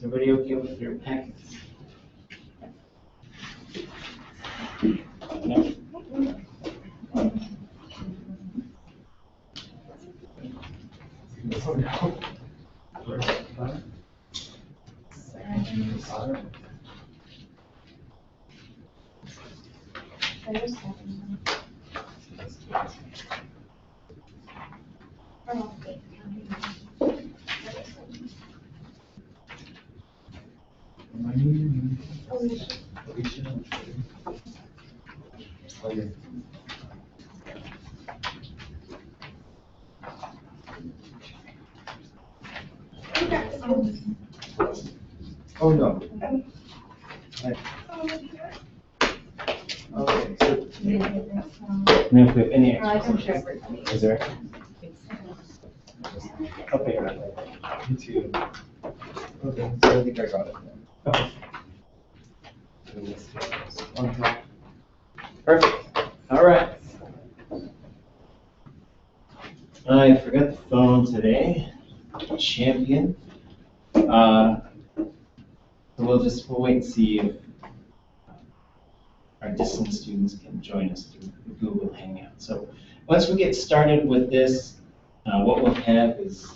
Everybody okay with their packets? No? Oh no. Okay, so now if we have any extra questions, is there? Okay. Me too. Okay, so I think I got it then. Okay. Perfect. All right. I forgot the phone today. Champion. We'll wait and see if our distant students can join us through the Google Hangout. So once we get started with this, what we'll have is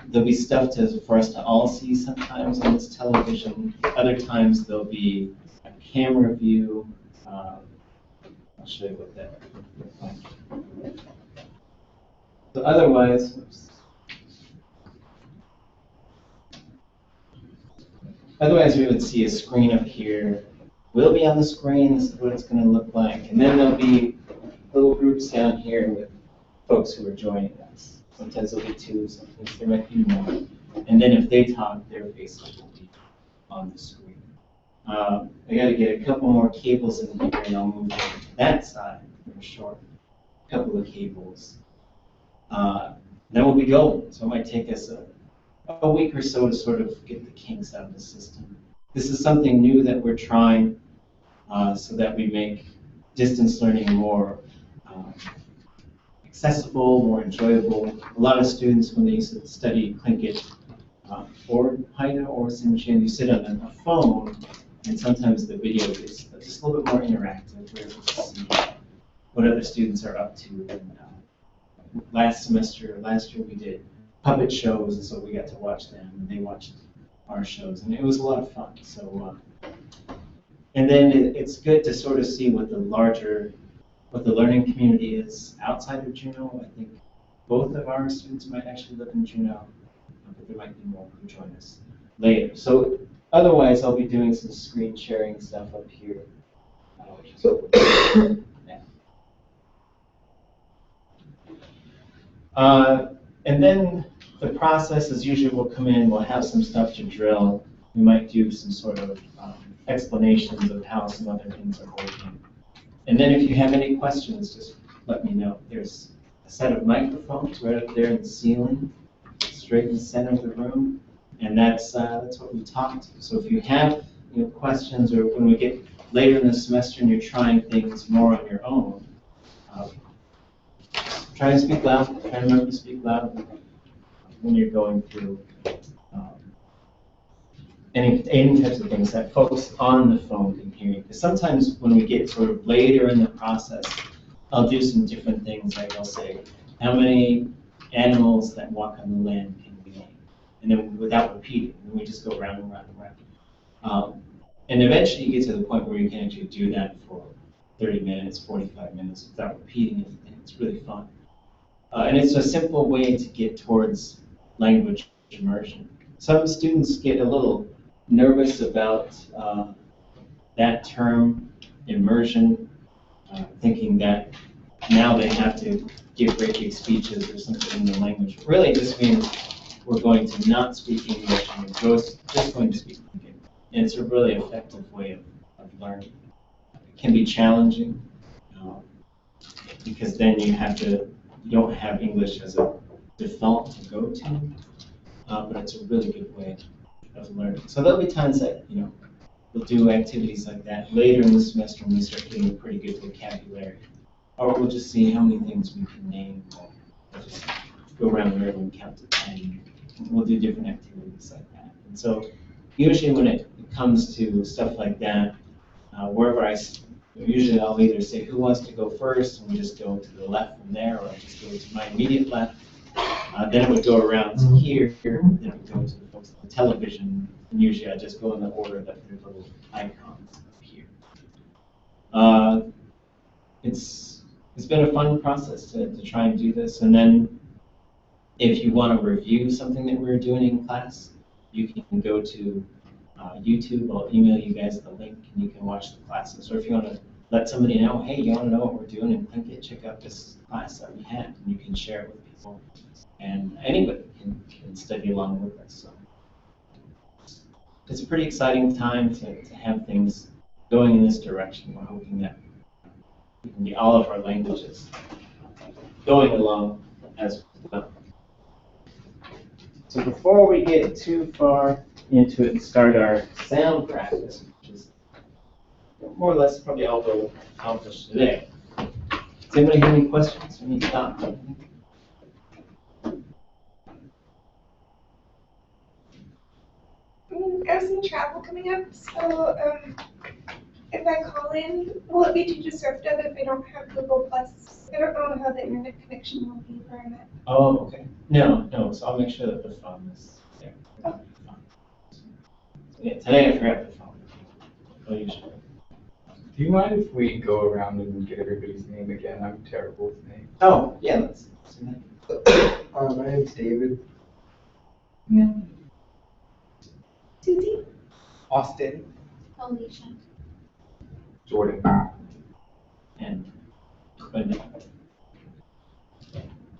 there'll be stuff for us to all see sometimes on this television. Other times there'll be a camera view. I'll show you what that looks like. So otherwise, we would see a screen up here. We'll be on the screen. This is what it's going to look like. And then there'll be little groups down here with folks who are joining us. Sometimes there'll be two, sometimes there might be more. And then if they talk, their faces will be on the screen. I got to get a couple more cables in here, and I'll move over to that side for short. A couple of cables. Then we'll be going. So it might take us a week or so to sort of get the kinks out of the system. This is something new that we're trying so that we make distance learning more accessible, more enjoyable. A lot of students, when they used to study Tlingit or Haida or Simshin, you sit on a phone, and sometimes the video is just a little bit more interactive. We're able to see what other students are up to. And, last year we did puppet shows, and so we got to watch them, and they watched our shows, and it was a lot of fun. So, and then it's good to sort of see what the learning community is outside of Juneau. I think both of our students might actually live in Juneau, but there might be more who join us later. So otherwise, I'll be doing some screen sharing stuff up here. And then the process, as usual, will come in, we'll have some stuff to drill. We might do some sort of explanations of how some other things are working. And then if you have any questions, just let me know. There's a set of microphones right up there in the ceiling, straight in the center of the room, and that's what we talk to. So if you have questions, or when we get later in the semester and you're trying things more on your own, try to speak loud. Try to remember to speak loud when you're going through any types of things that folks on the phone can hear you. Because sometimes when we get sort of later in the process, I'll do some different things. Like I'll say, how many animals that walk on the land can we name? And then without repeating, and we just go round and round and round. And eventually you get to the point where you can actually do that for 30 minutes, 45 minutes without repeating anything. It's really fun. And it's a simple way to get towards language immersion. Some students get a little nervous about that term, immersion, thinking that now they have to give great big speeches or something in the language. Really, it just means we're going to not speak English and we're just going to speak English. And it's a really effective way of learning. It can be challenging because then you don't have English as a default to go to, but it's a really good way of learning. So there'll be times that we'll do activities like that later in the semester when we start getting a pretty good vocabulary, or we'll just see how many things we can name. We'll just go around the room and count to 10. We'll do different activities like that. And so usually when it comes to stuff like that, wherever usually I'll either say who wants to go first, and we just go to the left from there, or I just go to my immediate left. Then it would go around to here, then it would go to the folks on the television, and usually I just go in the order that their little icons appear. It's been a fun process to try and do this, and then if you want to review something that we're doing in class, you can go to YouTube. I'll email you guys the link, and you can watch the classes. Or if you want to let somebody know, hey, you want to know what we're doing in Tlingit, check out this class that we had, and you can share it with people. And anybody can study along with us. So it's a pretty exciting time to have things going in this direction. We're hoping that we can get all of our languages going along as well. So before we get too far into it and start our sound practice, which is more or less probably all we'll accomplish today. Does anybody have any questions or any thoughts? I have some travel coming up, so if I call in, will it be too disruptive if I don't have Google Plus? I don't know how the internet connection will be where I'm at. Oh, okay. No. So I'll make sure that the phone is there. Oh. Yeah, today I forgot the phone. Oh, usually. Do you mind if we go around and get everybody's name again? I'm terrible with names. Oh, yeah, let's do that. My name's David. Yeah. Susie? Austin. Alicia. Jordan. And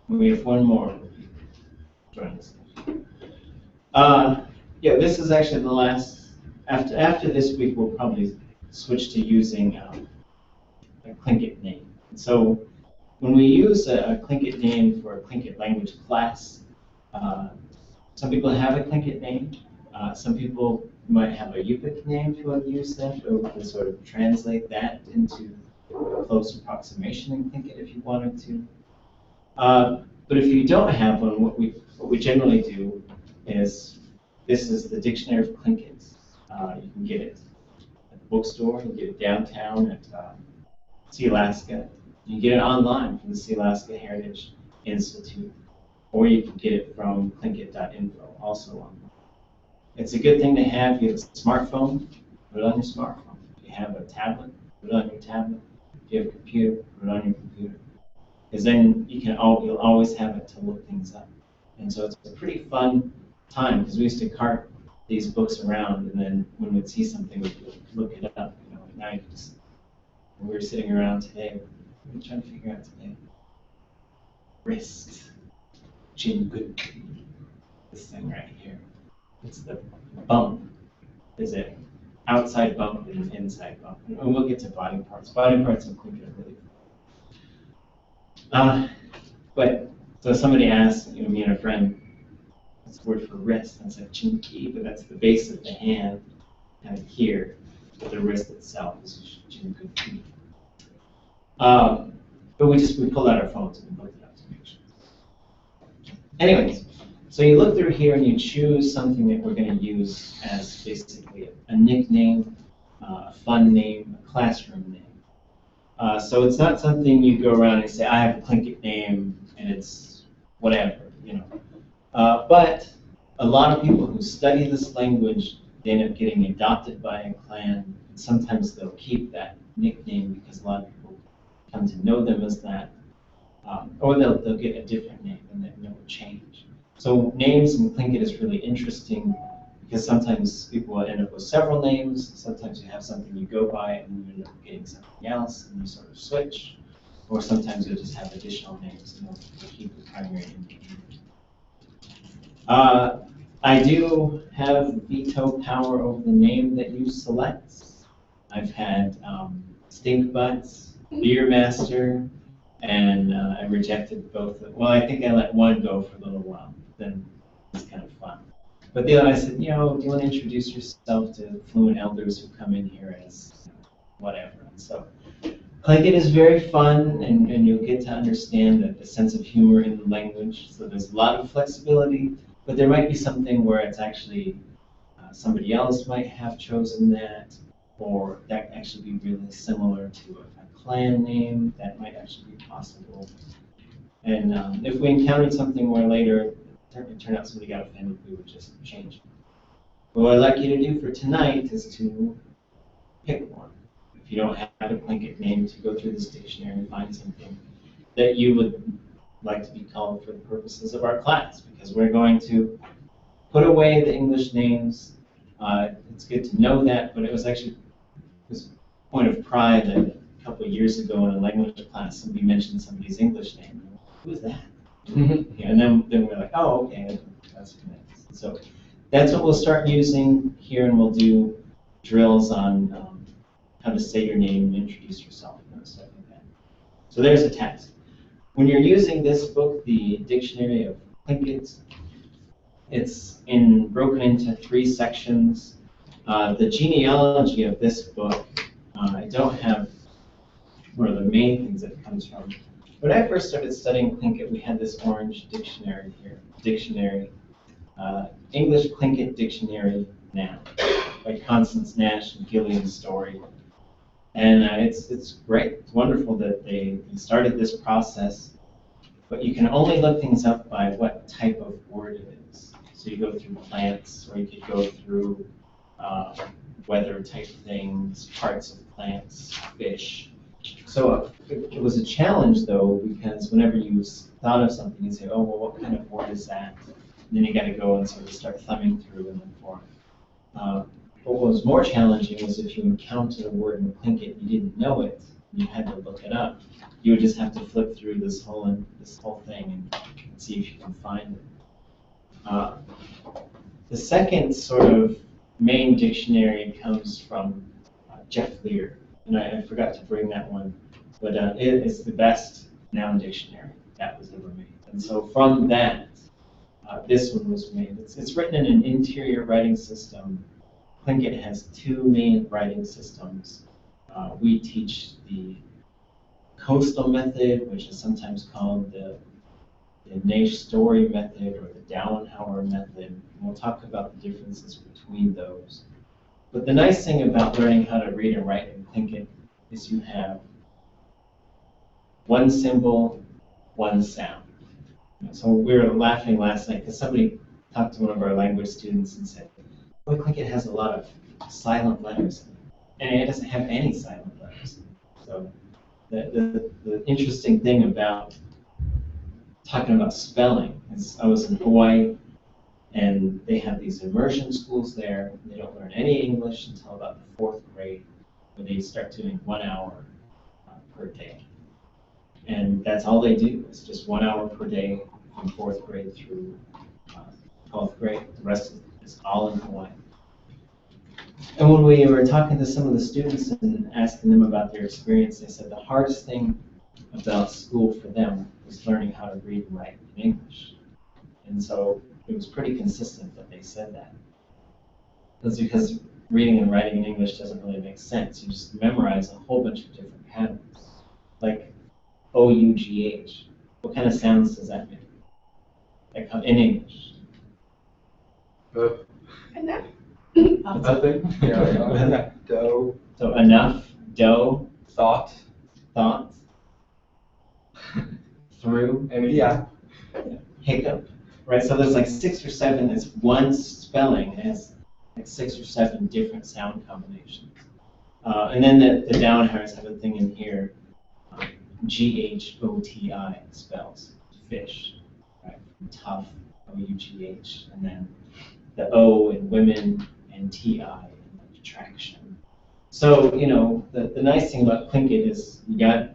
we have one more join us. Yeah, this is actually the last. After this week, we'll probably switch to using a Tlingit name. And so when we use a Tlingit name for a Tlingit language class, some people have a Tlingit name. Some people might have a Yupik name if you want to use that, or we can sort of translate that into a close approximation in Tlingit if you wanted to. But if you don't have one, what we generally do is, this is the dictionary of Tlingit. You can get it at the bookstore, you can get it downtown at Sealaska. You can get it online from the Sealaska Heritage Institute, or you can get it from tlingit.info, also online. It's a good thing to have. If you have a smartphone, put it on your smartphone. If you have a tablet, put it on your tablet. If you have a computer, put it on your computer. Because then you'll always have it to look things up. And so it's a pretty fun time, because we used to cart these books around, and then when we'd see something, we'd look it up. Now you just, when we were sitting around today, what are we trying to figure out today? Wrist, chin, good. This thing right here. It's the bump. Is it outside bump and an inside bump? And we'll get to body parts. Body parts and Tlingit are really fun. But so somebody asked, me and a friend, what's the word for wrist? And I said chinki, but that's the base of the hand, kind of here. But the wrist itself is chinki. But we pulled out our phones and we looked it up to make sure. Anyways. So you look through here and you choose something that we're going to use as basically a nickname, a fun name, a classroom name. So it's not something you go around and say, I have a Tlingit name and it's whatever, But a lot of people who study this language, they end up getting adopted by a clan. And sometimes they'll keep that nickname because a lot of people come to know them as that. Or they'll get a different name and then it will change. So names in Tlingit is really interesting because sometimes people will end up with several names. Sometimes you have something you go by and you end up getting something else and you sort of switch. Or sometimes you'll just have additional names and you'll keep the primary name. I do have veto power over the name that you select. I've had Stink Butts, Beer Master, and I rejected both. Well, I think I let one go for a little while. Then it's kind of fun. But the other, I said, do you want to introduce yourself to fluent elders who come in here as whatever? And so Tlingit is very fun, and you'll get to understand the sense of humor in the language. So there's a lot of flexibility, but there might be something where it's actually somebody else might have chosen that, or that actually be really similar to a clan name. That might actually be possible. And if we encountered something where later it turned out somebody got offended, we would just change it. But what I'd like you to do for tonight is to pick one. If you don't have a Tlingit name, to go through this dictionary and find something that you would like to be called for the purposes of our class, because we're going to put away the English names. It's good to know that, but it was actually a point of pride that a couple of years ago in a language class, somebody mentioned somebody's English name. Who's that? Yeah, and then we're like, oh, okay, that's connected. So that's what we'll start using here, and we'll do drills on how to say your name and introduce yourself and stuff like that. So there's a task. When you're using this book, the Dictionary of Tlingit, it's broken into 3 sections. The genealogy of this book, I don't have one of the main things that it comes from. When I first started studying Tlingit, we had this orange dictionary here. English Tlingit Dictionary Now, by Constance Nash and Gillian Story. And it's great. It's wonderful that they started this process. But you can only look things up by what type of word it is. So you go through plants, or you could go through weather type things, parts of plants, fish. So it was a challenge, though, because whenever you thought of something, you say, oh, well, what kind of word is that? And then you got to go and sort of start thumbing through and look for it. What was more challenging was if you encountered a word in Tlingit, you didn't know it, and you had to look it up. You would just have to flip through this whole thing and see if you can find it. The second sort of main dictionary comes from Jeff Lear, and I forgot to bring that one, but it is the best noun dictionary that was ever made. And so from that, this one was made. It's written in an interior writing system. Tlingit has 2 main writing systems. We teach the coastal method, which is sometimes called the Nash Story method or the Downhauer method. And we'll talk about the differences between those. But the nice thing about learning how to read and write in Tlingit is you have 1 symbol, 1 sound. So we were laughing last night because somebody talked to one of our language students and said, "Boy, Tlingit has a lot of silent letters, and it doesn't have any silent letters." So the interesting thing about talking about spelling is I was in Hawaii, and they have these immersion schools there. They don't learn any English until about the 4th grade, where they start doing 1 hour per day. And that's all they do. It's just 1 hour per day from 4th grade through 12th grade. The rest is all in Hawaii. And when we were talking to some of the students and asking them about their experience, they said the hardest thing about school for them was learning how to read and write in English. And so it was pretty consistent that they said that. That's because reading and writing in English doesn't really make sense. You just memorize a whole bunch of different patterns. Like O-U-G-H. What kind of sounds does that make? Like in English? Enough. Nothing. Yeah. Dough. So enough, dough, Thought. thought, through, And Yeah. hiccup, right? So there's like 6 or 7, it's one spelling has like 6 or 7 different sound combinations. And then the downhairs have a thing in here, G-H-O-T-I spells fish, right? Tough, O-U-G-H, and then the O in women and T-I in like traction. So, you know, the nice thing about Tlingit is you got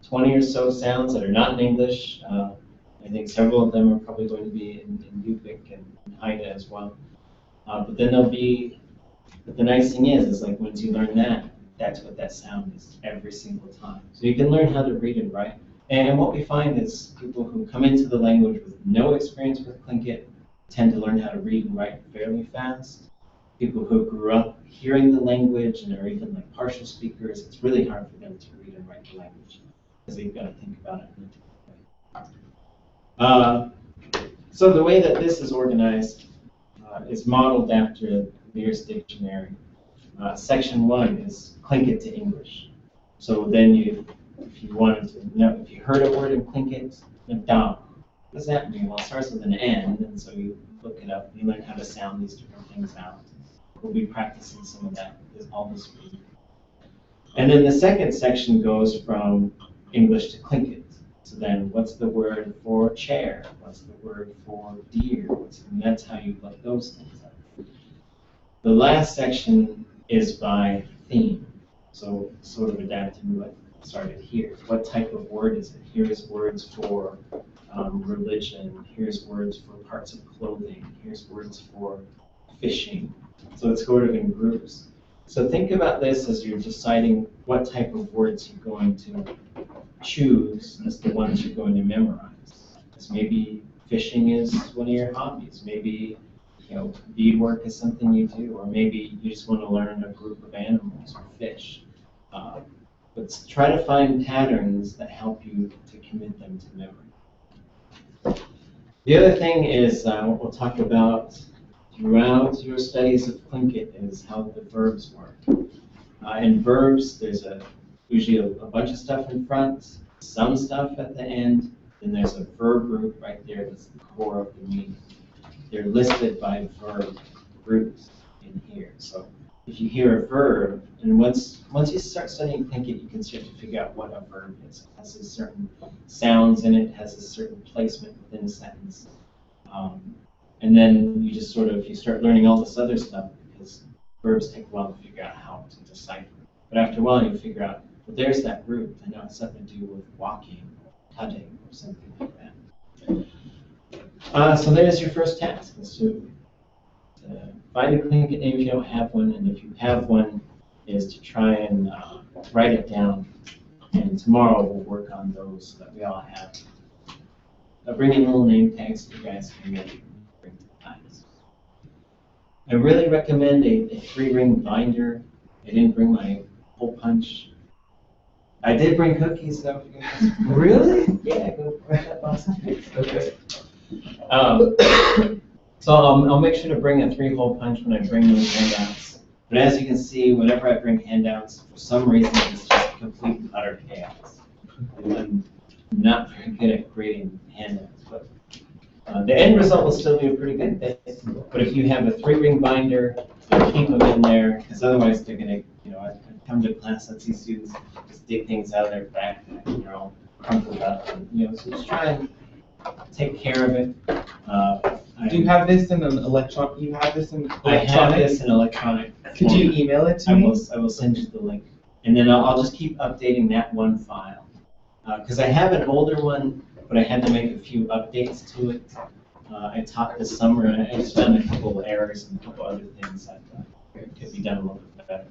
20 or so sounds that are not in English. I think several of them are probably going to be in Yupik and Haida as well. But then but the nice thing is like once you learn that, that's what that sound is every single time. So you can learn how to read and write. And what we find is people who come into the language with no experience with Tlingit tend to learn how to read and write fairly fast. People who grew up hearing the language and are even like partial speakers, it's really hard for them to read and write the language because they've got to think about it in a different way. So the way that this is organized, is modeled after Lear's dictionary. Section 1 is Tlingit to English. So then if you wanted to know, if you heard a word in Tlingit, Dam, what does that mean? Well, it starts with an N, and so you look it up, and you learn how to sound these different things out. We'll be practicing some of that all this week. And then the second section goes from English to Tlingit. So then what's the word for chair? What's the word for deer? And that's how you look those things up. The last section is by theme. So sort of adapting what started here. What type of word is it? Here's words for religion. Here's words for parts of clothing. Here's words for fishing. So it's sort of in groups. So think about this as you're deciding what type of words you're going to choose as the ones you're going to memorize. Because maybe fishing is one of your hobbies. Maybe beadwork is something you do, or maybe you just want to learn a group of animals or fish. But try to find patterns that help you to commit them to memory. The other thing is what we'll talk about throughout your studies of Tlingit is how the verbs work. In verbs, there's usually a bunch of stuff in front, some stuff at the end, then there's a verb group right there that's the core of the meaning. They're listed by verb groups in here. So if you hear a verb, and once you start studying Tlingit, you can start to figure out what a verb is. It has a certain sounds in it, has a certain placement within a sentence. And then you just you start learning all this other stuff because verbs take a while to figure out how to decipher. But after a while, you figure out, well, there's that root. I know it's something to do with walking, cutting, or something like that. So there's your first task, is to find a Tlingit name if you don't have one, and if you have one, is to try and write it down. And tomorrow we'll work on those so that we all have. I'll bring in little name tags that you guys can make. I really recommend a 3-ring binder. I didn't bring my hole punch. I did bring cookies though. Really? Yeah, go grab that box of cookies. Okay. So I'll make sure to bring a 3-hole punch when I bring those handouts. But as you can see, whenever I bring handouts, for some reason it's just complete and utter chaos. I'm not very good at grading handouts, but the end result will still be a pretty good thing. But if you have a 3-ring binder, keep them in there, because otherwise they're going to, I come to class, I see students just dig things out of their backpack, all crumpled up. And, so just try and take care of it. Do you have this in an electron? You have this in electronic? I have this in electronic. Could you email it to me? I will send you the link. And then I'll just keep updating that one file. Because I have an older one, but I had to make a few updates to it. I taught this summer, and I just found a couple of errors and a couple other things that could be done a little bit better.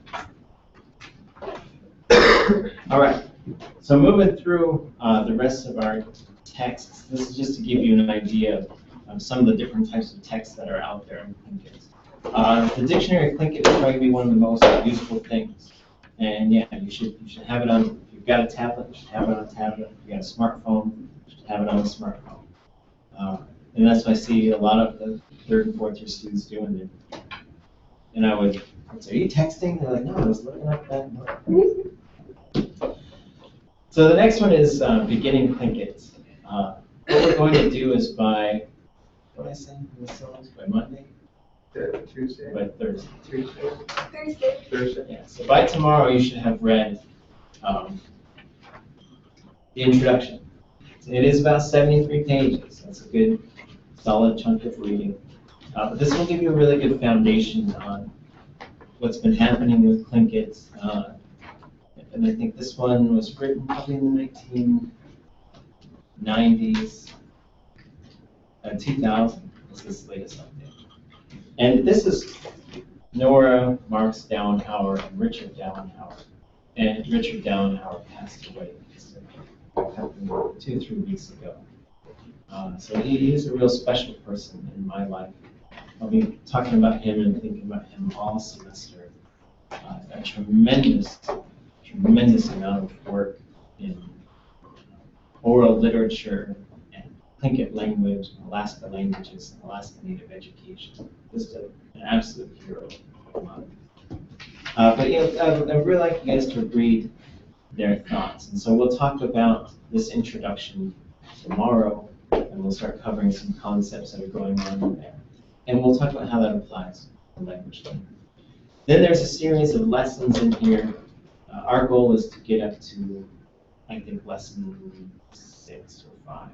All right, so moving through the rest of our texts, this is just to give you an idea of some of the different types of texts that are out there in Tlingit. The dictionary of Tlingit will probably be one of the most useful things. And yeah, you should have it on, if you've got a tablet, you should have it on a tablet. If you've got a smartphone, you should have it on a smartphone. And that's what I see a lot of the 3rd and 4th year students doing it. And I would say, are you texting? They're like, no, I was looking up that book. So the next one is beginning Tlingit. What we're going to do is by, what did I say? By Monday? Tuesday. By Thursday. Thursday. Yeah, so by tomorrow you should have read the introduction. It is about 73 pages. That's a good, solid chunk of reading. But this will give you a really good foundation on what's been happening with Tlingit. And I think this one was written probably in the 1990s. 2000 was this latest update. And this is Nora, Marks Dowenhauer, and Richard Dowenhauer. And Richard Dowenhauer passed away just a couple, 2-3 weeks ago. So he is a real special person in my life. I'll be talking about him and thinking about him all semester. A tremendous amount of work in oral literature and Tlingit language, Alaska languages, and Alaska Native education. Just an absolute hero of mine. But I'd really like you guys to read their thoughts. And so we'll talk about this introduction tomorrow, and we'll start covering some concepts that are going on in there. And we'll talk about how that applies to language learning. Then there's a series of lessons in here. Our goal is to get up to, I think, lesson 6 or 5.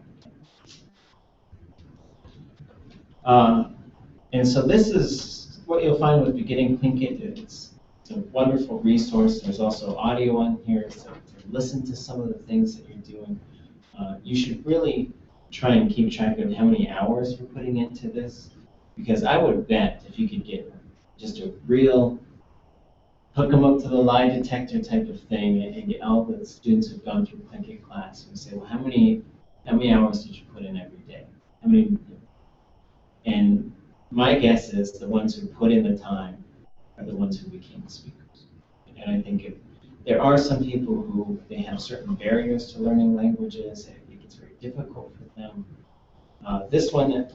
And so this is what you'll find with Beginning Tlingit. It's a wonderful resource. There's also audio on here, so to listen to some of the things that you're doing. You should really try and keep track of how many hours you're putting into this, because I would bet if you could get just a real hook them up to the lie detector type of thing, and get all the students who've gone through Tlingit class and say, well, how many hours did you put in every day? How many? And my guess is the ones who put in the time are the ones who became speakers. And I think there are some people who they have certain barriers to learning languages. I think it's very difficult for them. This one,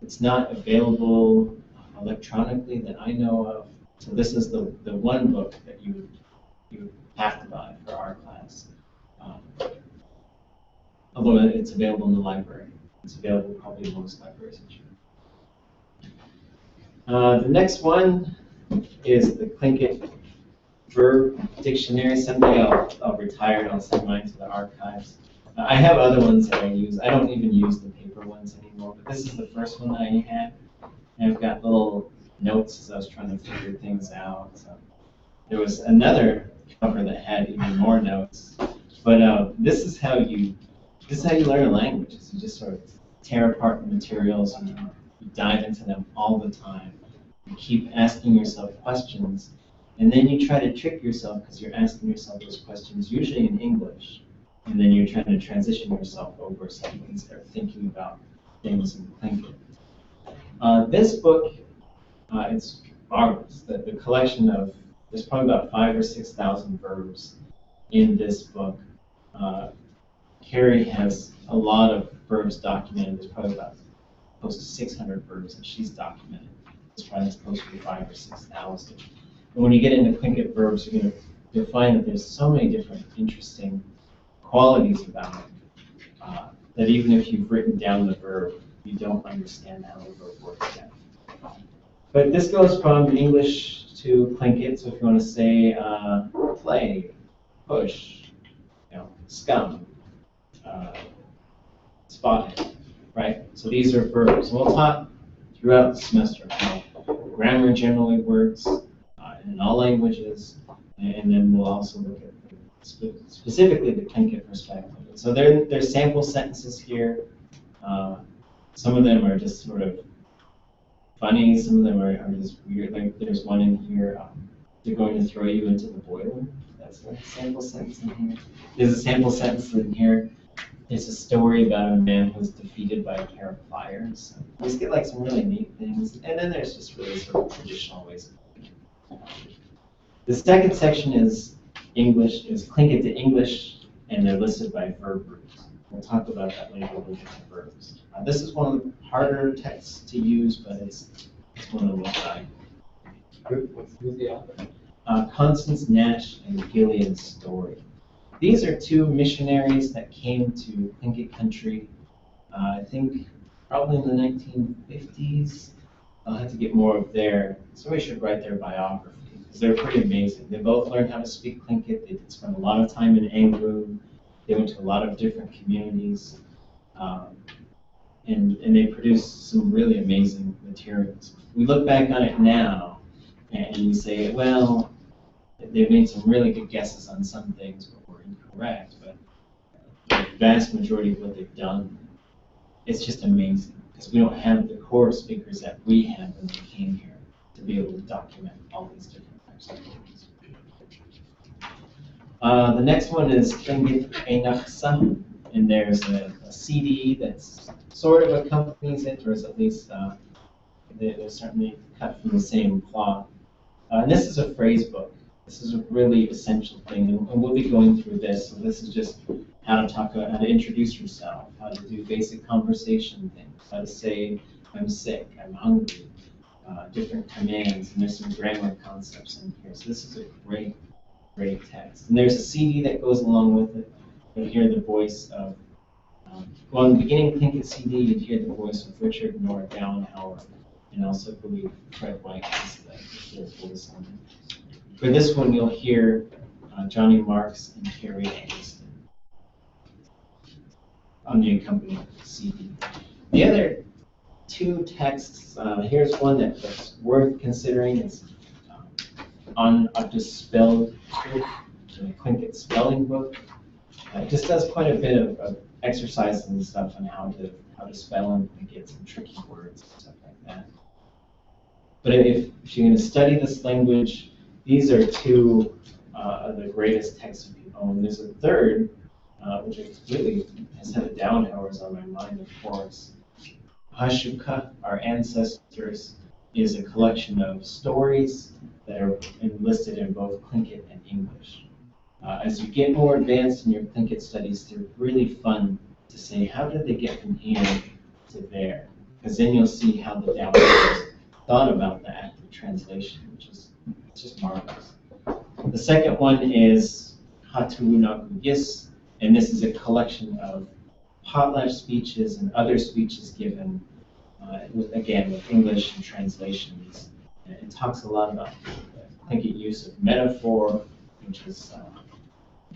it's not available electronically that I know of. So this is the one book that you have to buy for our class. Although it's available in the library. It's available probably in most libraries in China. The next one is the Tlingit Verb dictionary. Someday I'll retire and I'll send mine to the archives. I have other ones that I use. I don't even use the paper ones anymore, but this is the first one that I had. And I've got little notes as I was trying to figure things out. So there was another cover that had even more notes. But this is how you learn a language. Is you just sort of tear apart the materials and you dive into them all the time. You keep asking yourself questions, and then you try to trick yourself because you're asking yourself those questions usually in English, and then you're trying to transition yourself over so you can start thinking about things in Tlingit. This book, it's marvelous. The collection of, there's probably about 5,000 or 6,000 verbs in this book. Carrie has a lot of verbs documented. There's probably about close to 600 verbs that she's documented. It's probably close to 5,000 or 6,000. And when you get into Tlingit verbs, you'll find that there's so many different interesting qualities about it that even if you've written down the verb, you don't understand how the verb works yet. But this goes from English to Tlingit. So if you want to say play, push, scum, spotted, right? So these are verbs. And we'll talk throughout the semester how grammar generally works in all languages, and then we'll also look at specifically the Tlingit perspective. So there's sample sentences here. Some of them are just sort of funny. Some of them are just weird. Like there's one in here. They're going to throw you into the boiler. That's a sample sentence in here. There's a sample sentence in here. There's a story about a man who was defeated by a pair of pliers. So you just get like some really neat things. And then there's just really sort of traditional ways of thinking. The second section is English, is Tlingit to English, and they're listed by verb groups. We'll talk about that later with the verbs. This is one of the harder texts to use, but it's one of the most valuable. Who's the author? Constance Nash and Gilead's Story. These are two missionaries that came to Tlingit country, I think probably in the 1950s. I'll have to get more of somebody should write their biography, because they're pretty amazing. They both learned how to speak Tlingit. They did spend a lot of time in Anggu. They went to a lot of different communities. And they produced some really amazing materials. We look back on it now, and we say, well, they've made some really good guesses on some things, but were incorrect. But the vast majority of what they've done, it's just amazing, because we don't have the core speakers that we had when they came here to be able to document all these different types of things. The next one is Tlingit Enaksa, and there's a CD that's sort of accompanies it, or is at least they're certainly cut from the same cloth. And this is a phrase book. This is a really essential thing, and we'll be going through this. So this is just how to talk about how to introduce yourself, how to do basic conversation things, how to say I'm sick, I'm hungry, different commands, and there's some grammar concepts in here. So this is a great, great text. And there's a CD that goes along with it. You'll hear the voice of, well, in the beginning Tlingit CD, you'd hear the voice of Richard Nora Downhour, and also I believe Fred White is the voice on it. For this one, you'll hear Johnny Marks and Carrie Eggleston on the accompanying CD. The other two texts, here's one that's worth considering. It's on a spelled book, the Tlingit spelling book. It just does quite a bit of exercises and stuff on how to spell and get some tricky words and stuff like that. But if you're going to study this language, these are two of the greatest texts we own. There's a third, which really has had the Downhours on my mind, of course. Hashuka, Our Ancestors, is a collection of stories that are enlisted in both Tlingit and English. As you get more advanced in your Tlingit studies, they're really fun to say, how did they get from here to there? Because then you'll see how the Downhours thought about the act of translation, which is just marvelous. The second one is Hatuunaguyis, and this is a collection of potlatch speeches and other speeches given, again, with English and translations. And it talks a lot about the Tlingit use of metaphor, which is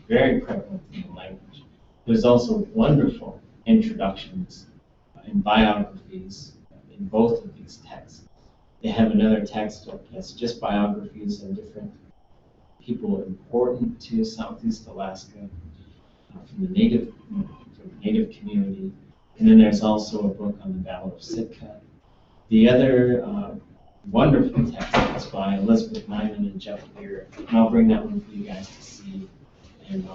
very prevalent in the language. There's also wonderful introductions and biographies in both of these texts. They have another text that's just biographies of different people important to Southeast Alaska from the native community. And then there's also a book on the Battle of Sitka. The other wonderful text is by Elizabeth Nyman and Jeff Lear, and I'll bring that one for you guys to see, and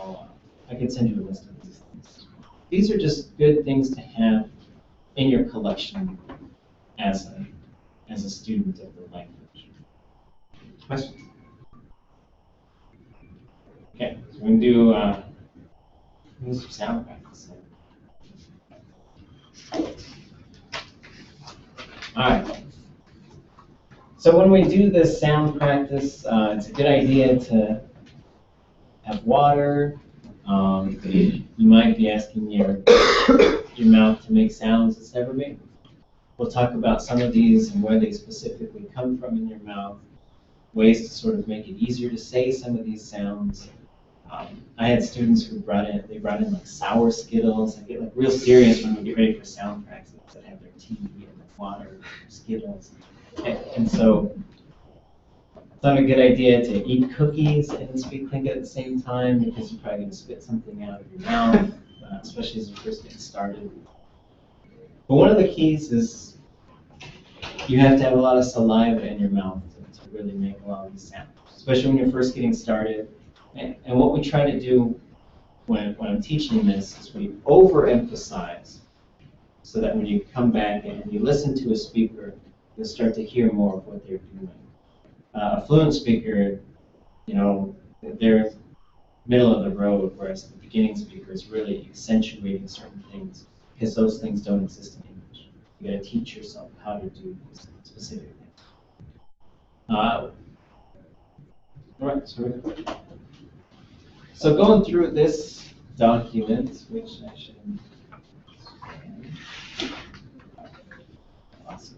I can send you a list of these things. These are just good things to have in your collection as a student of the language. Questions? Okay, so we're going to do some sound practice. All right. So when we do this sound practice, it's a good idea to have water. You might be asking your mouth to make sounds it's never made. We'll talk about some of these and where they specifically come from in your mouth, ways to sort of make it easier to say some of these sounds. I had students who brought in like sour Skittles. I get like real serious when we get ready for sound practice. That have their tea and water, Skittles. And so it's not a good idea to eat cookies and speak Tlingit at the same time, because you're probably going to spit something out of your mouth, especially as you first get started. But one of the keys is you have to have a lot of saliva in your mouth to really make a lot of these sounds, especially when you're first getting started. And what we try to do when I'm teaching this is we overemphasize, so that when you come back and you listen to a speaker, you'll start to hear more of what they're doing. A fluent speaker, they're middle of the road, whereas the beginning speaker is really accentuating certain things, because those things don't exist in English. You got to teach yourself how to do specific things. All right, so going through this document, which I should. Awesome.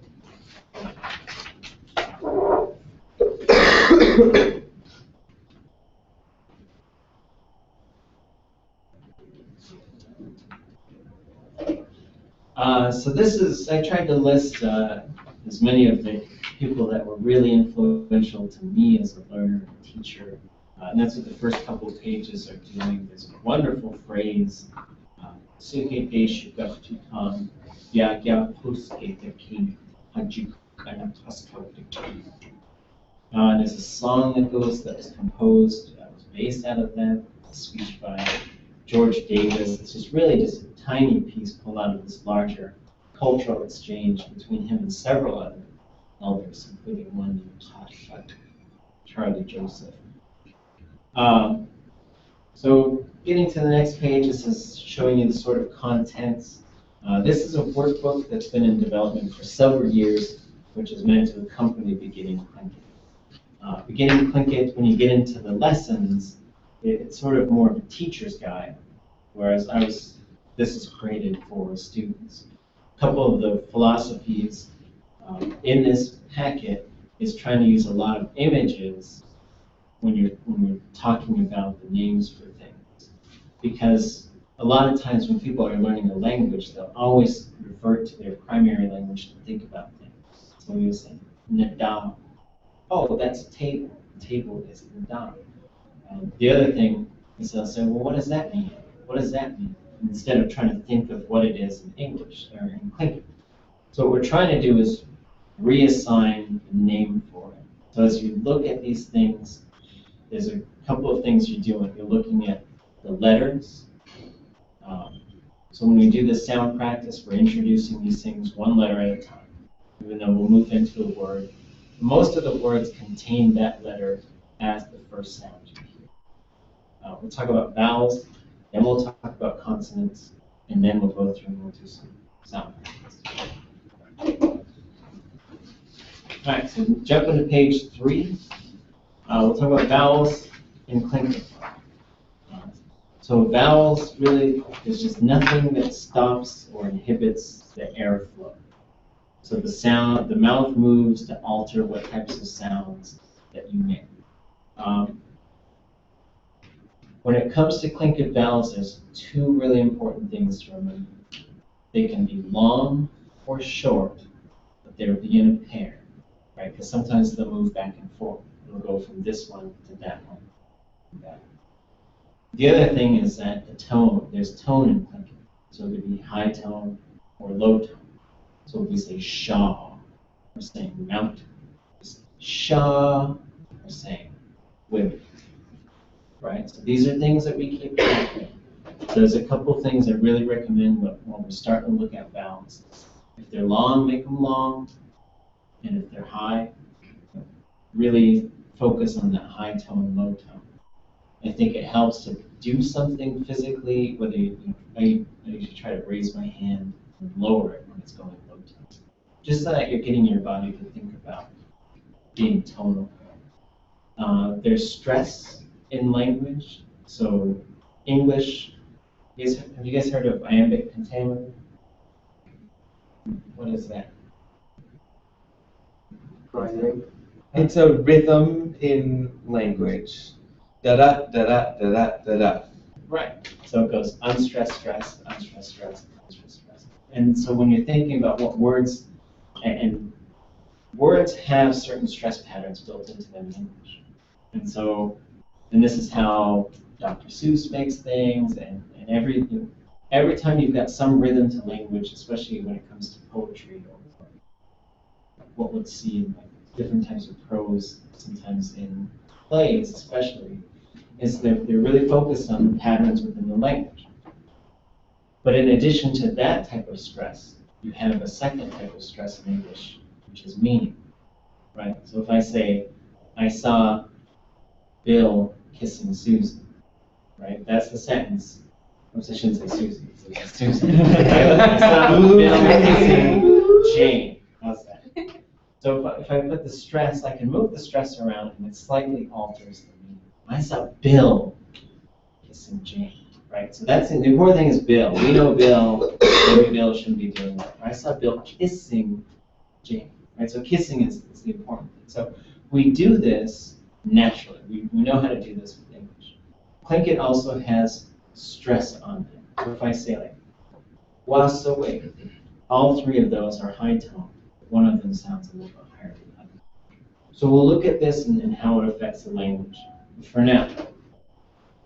So this is, I tried to list as many of the people that were really influential to me as a learner and teacher. And that's what the first couple of pages are doing. There's a wonderful phrase, Suke de Shugaftutam, Yagya Puske de King, Hajuk Kanatasko de King. There's a song that was composed, was based out of that, a speech by George Davis. It's just really just a tiny piece pulled out of this larger cultural exchange between him and several other elders, including one named Charlie Joseph. So getting to the next page, this is showing you the sort of contents. This is a workbook that's been in development for several years, which is meant to accompany beginning Tlingit. Beginning Tlingit, when you get into the lessons, it's sort of more of a teacher's guide, whereas this is created for students. A couple of the philosophies in this packet is trying to use a lot of images when you're talking about the names for things. Because a lot of times when people are learning a language, they'll always revert to their primary language to think about things. So we will say, Nada. Oh, that's a table. The table is Nada. The other thing is they'll say, well, what does that mean? What does that mean? Instead of trying to think of what it is in English or in Tlingit. So what we're trying to do is reassign a name for it. So as you look at these things, there's a couple of things you're doing. You're looking at the letters. So when we do this sound practice, we're introducing these things one letter at a time, even though we'll move into a word. Most of the words contain that letter as the first sound you hear. We'll talk about vowels, then we'll talk about consonants, and then we'll go through and we'll do some sound practice. All right, so jump into page 3. We'll talk about vowels in Tlingit. So vowels, really, there's just nothing that stops or inhibits the airflow. So the mouth moves to alter what types of sounds that you make. When it comes to Tlingit vowels, there's 2 really important things to remember. They can be long or short, but they'll be in a pair, right? Because sometimes they'll move back and forth. It'll go from this one to that one. Okay. The other thing is that the tone, there's tone in Tlingit. So it could be high tone or low tone. So if we say Shaw, we're saying mountain. Shaw, we're saying women. Right? So these are things that we keep track of. So there's a couple things I really recommend when we're starting to look at vowels. If they're long, make them long. And if they're high, really focus on that high tone, low tone. I think it helps to do something physically, whether I usually try to raise my hand and lower it when it's going low tone. Just so that you're getting your body to think about being tonal. There's stress in language. So English, have you guys heard of iambic pentameter? What is that? It's a rhythm in language. Da da da da da da da da. Right. So it goes unstressed, stress, unstressed, stress, unstressed, stress. And so when you're thinking about what words, and words have certain stress patterns built into them in English. And so, and this is how Dr. Seuss makes things, and every time you've got some rhythm to language, especially when it comes to poetry or what we'll see in different types of prose, sometimes in plays especially, is they're really focused on the patterns within the language. But in addition to that type of stress, you have a second type of stress in English, which is meaning, right? So if I say, I saw Bill kissing Susan, right? That's the sentence. Oops, I shouldn't say Susie. It's Susan. I saw Bill kissing Jane. How's that? So if I put the stress, I can move the stress around and it slightly alters the meaning. I saw Bill kissing Jane, right? So that's the important thing is Bill. We know Bill. Maybe Bill shouldn't be doing that. I saw Bill kissing Jane, right? So kissing is the important thing. So we do this naturally. We know how to do this with English. Tlingit also has stress on it. So if I say like, was away, all 3 of those are high tone. One of them sounds a little bit higher than the other. So we'll look at this and how it affects the language. But for now,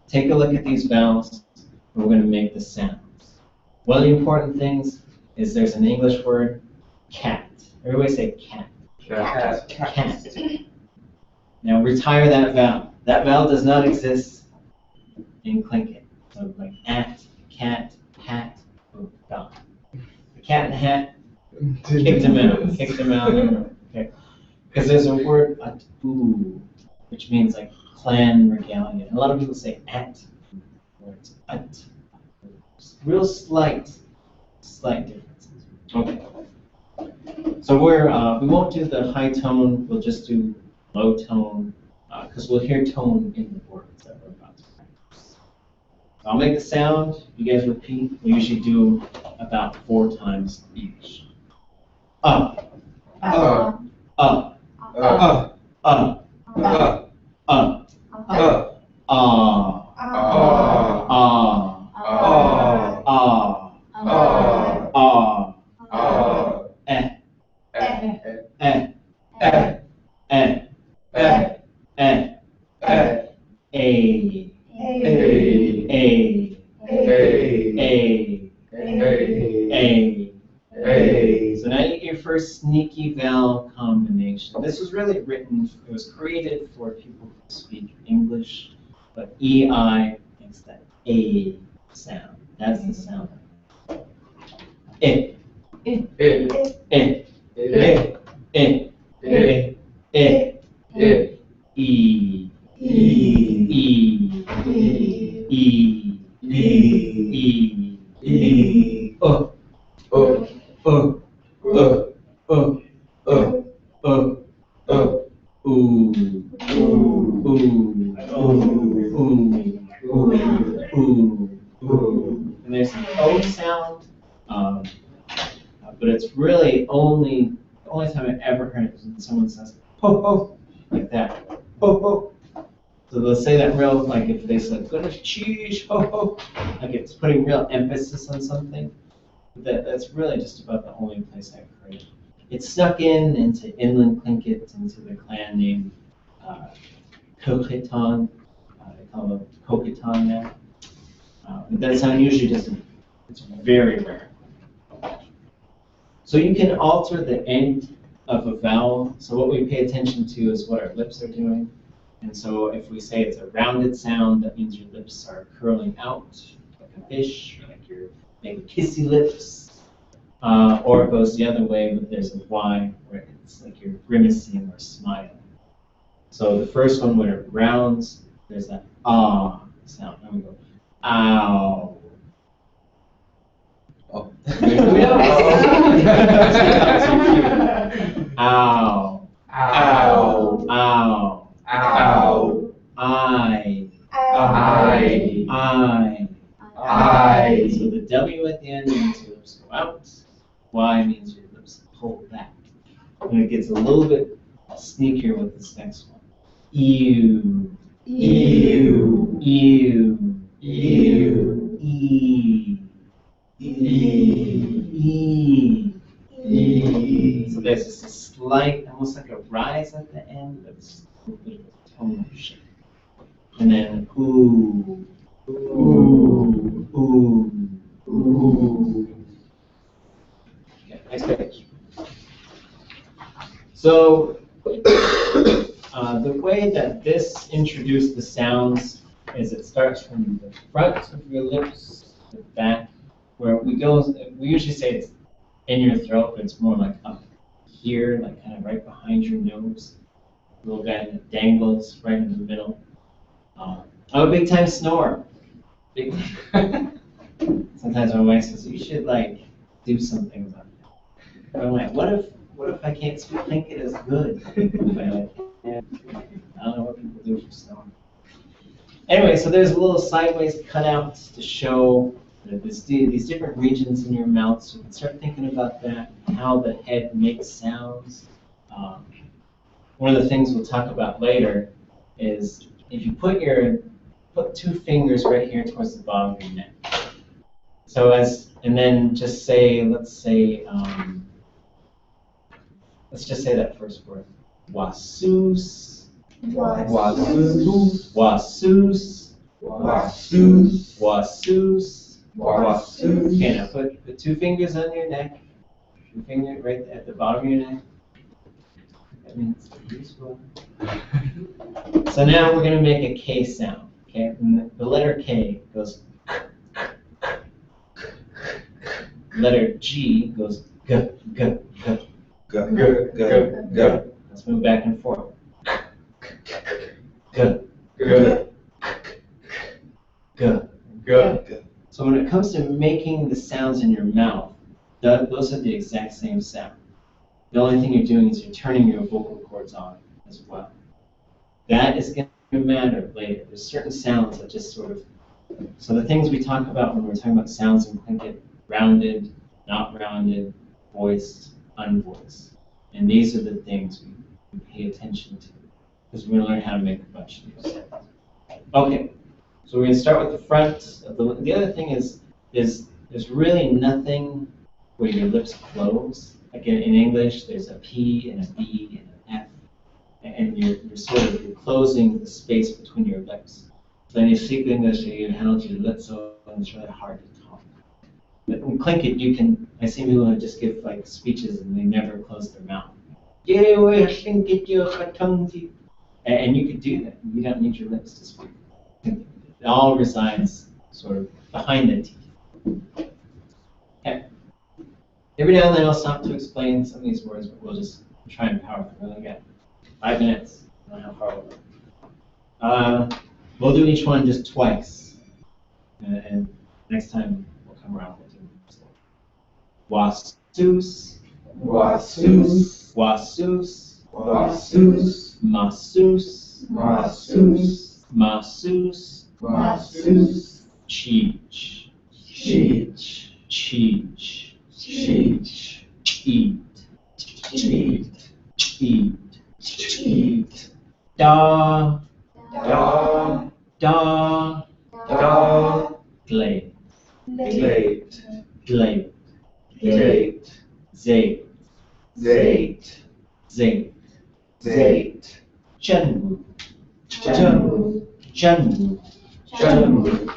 take a look at these vowels, and we're going to make the sounds. One of the important things is there's an English word, cat. Everybody say cat. Cat. Cat. Now retire that vowel. That vowel does not exist in Tlingit. So like at, cat, hat, oh, gone. The cat and the hat, kicked them out. Kicked them out. Okay. Because there's a word atu, which means like clan regalia. A lot of people say at, or it's at. Real slight differences. Okay. So we won't do the high tone, we'll just do low tone, because we'll hear tone in the words that we're about to practice. So I'll make the sound, you guys repeat. We usually do about 4 times each. Up. Up. Up. Up. Up. Up. So now you get your first sneaky vowel combination. This was really written, it was created for people who speak English, but EI makes that A sound. That's the sound. E. E. E. E. E. E. E. E. And there's an O sound, but it's really the only time I've ever heard it is when someone says ho ho like that. Ho ho. So they'll say that real, like if they say good as cheese, ho ho, like it's putting real emphasis on something. That's really just about the only place I've heard it. It's snuck into inland Tlingit, into the clan named Coqueton. They call it Coqueton now. But that sound usually doesn't, it's very rare. So you can alter the end of a vowel. So what we pay attention to is what our lips are doing. And so if we say it's a rounded sound, that means your lips are curling out like a fish, or like you're maybe kissy lips. Or it goes the other way, but there's a Y where it's like you're grimacing or smiling. So the first one where it rounds, there's that ah sound. And we go, ow. Oh. Ow. Ow. Ow. Ow. I. So the W at the end means your lips go out. Y means your lips pull back. And it gets a little bit sneakier with this next one. Ew. Ew. Ew. Ew. E. E. So there's just a slight, almost like a rise at the end, but it's a little bit of a tonal shift. And then ooh. Ooh. Ooh. Ooh. Okay, next page. So the way that this introduced the sounds is it starts from the front of your lips to the back, where we usually say it's in your throat, but it's more like up here, like kind of right behind your nose. A little guy that dangles right in the middle. I'm a big time snorer. Sometimes my wife says, you should like do something about that. But I'm like, what if I can't speak Tlingit as good? I don't know what people do for snoring. Anyway, so there's a little sideways cutout to show these different regions in your mouth, so you can start thinking about that, how the head makes sounds. One of the things we'll talk about later is if you put 2 fingers right here towards the bottom of your neck. So and then just say, let's just say that first word. Wasus. Wasus. Wasus. Wasus. Wasus. Wasus. Okay, now put 2 fingers on your neck. 2 fingers right at the bottom of your neck. That means useful. So now we're going to make a K sound. Okay, and the letter K goes. Letter G goes g g g. G g g. Let's move back and forth. G g Good. So when it comes to making the sounds in your mouth, those are the exact same sound. The only thing you're doing is you're turning your vocal cords on as well. That is going to matter later. There's certain sounds that just sort of, so the things we talk about when we're talking about sounds in Tlingit, rounded, not rounded, voiced, unvoiced. And these are the things we pay attention to, because we're going to learn how to make a bunch of these sounds. Okay, so we're going to start with the front. The other thing is there's really nothing where your lips close. Like in English, there's a P and a B and an F, and you're closing the space between your lips. So when you speak English, you held your lips open, and it's really hard to talk. But in Tlingit, I see people who just give like speeches and they never close their mouth. And you could do that. You don't need your lips to speak. It all resides sort of behind the teeth. Okay. Every now and then I'll stop to explain some of these words, but we'll just try and power through it again. 5 minutes. I don't know how far we'll go. We'll do each one just twice. And next time we'll come around with it. Wasus. Wasus. Wasus. Wasus. Masus. Masus. Masus. Masus. Cheech. Cheech. Cheech. Cheech. Eat. Eat. Eat. Eat. Da. Da. Da. Da. Glade. Glade. Glade. Glade. Zait. Zait. Zait. Zait. Junwu. Junwu. Junwu. Junwu.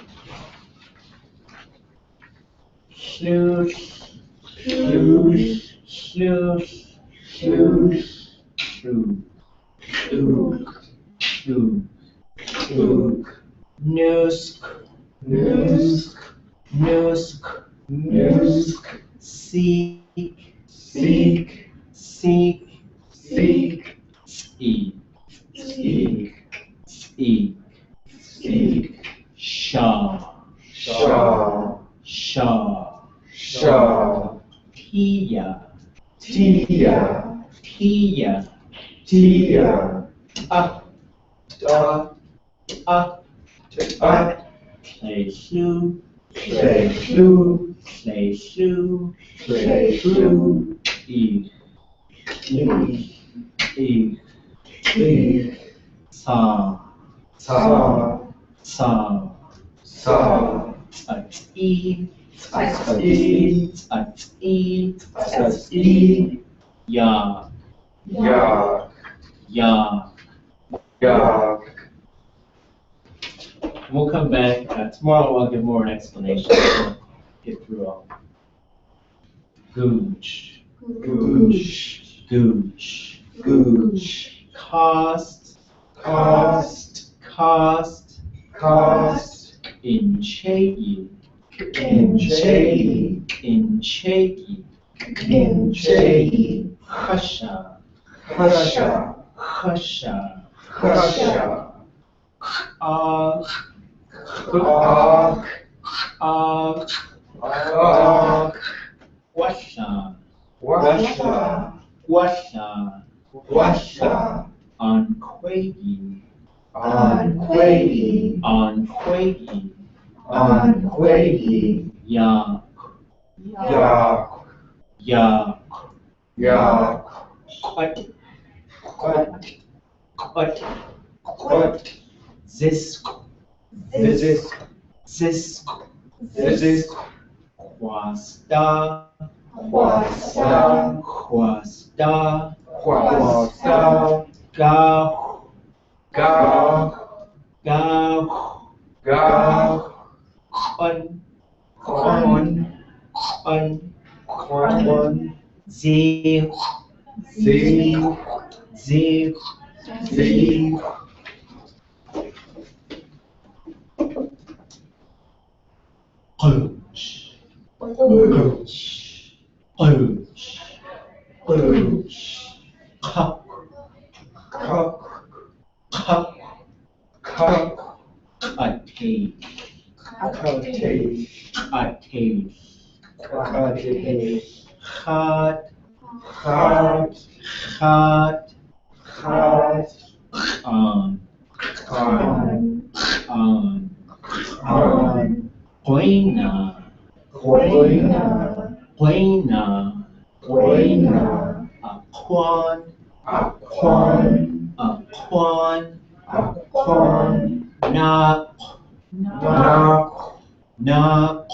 Sloosh. Sloosh. Sloosh. Sloosh. Shoo. Shlook. Shoo. Shlook. Nusk. Nusk. Nusk. Nusk. Seek. Seek. Seek. Seek. Speak. Seek. Speak. Seek. Shaw. Shaw. Shaw. Shaw. Tia. Tia. Tia. Tia. Up. Da. Up. Up. Play slew. Play flew. Play slew. Play flew. E. E. E. E. Sa. Sa. Sa. Sa. E. E. E. E. Ya. Yak. Ya. Yak. We'll come back tomorrow. I'll give more an explanation. We'll get through all. Gooch. Gooch. Gooch. Gooch. Cost. Cost. Cost. Cost. Inchegi. Inchegi. Inchegi. Inchegi. Husha. Husha. Husha. Husha. Og. Og. Og. Og. Washa. Washa. Washa. Washa. Onquegi. Onquegi. Onquegi. Onquegi. Yak. Yak. Yak. Yak. Quat. Quat. Quat. Quat. Zisk. Zisk. Zisk. Zisk. Quasta. Quasta. Quasta. Quasta. Gauch. Gauch. Gauch. Gauch. Con. Con. Con. Con. Zee. Zee. Zee. Zee. Coach. Coach. Coach. Coach. Cup. Cup. Cup. Cup. Cutty. Cottage. Cottage. Cottage. Hot. Hot. Hot. On. On. Quena. Quena. Quena. Quena. Aquan. Aquan. Aquan. Aquan. Knock. Knock. Knock.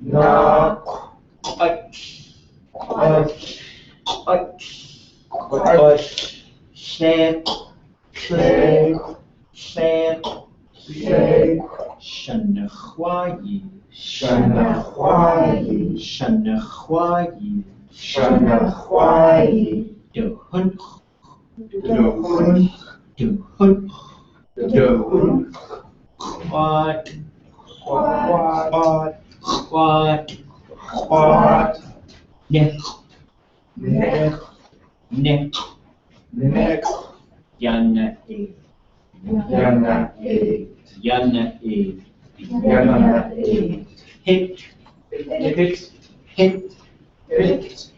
Knock. Shake. Shake. Shake. Shake. Shanahwayi. Shanahwayi. Shanahwayi. Shanahwayi. Duhun. Duhun. Duhun. Duhun. Quad. Quad. Quad. Quad. Neck. Neck. Neck. Neck. Yana e. Yana eight. Yana e. Yana eight. Hit. Hit. Hit. Hit.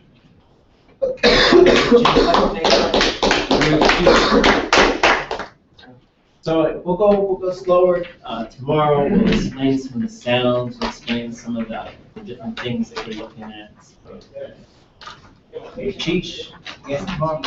So we'll go slower. Tomorrow we'll explain some of the sounds, we'll explain some of the different things that we're looking at. Cheech, yes, tomorrow.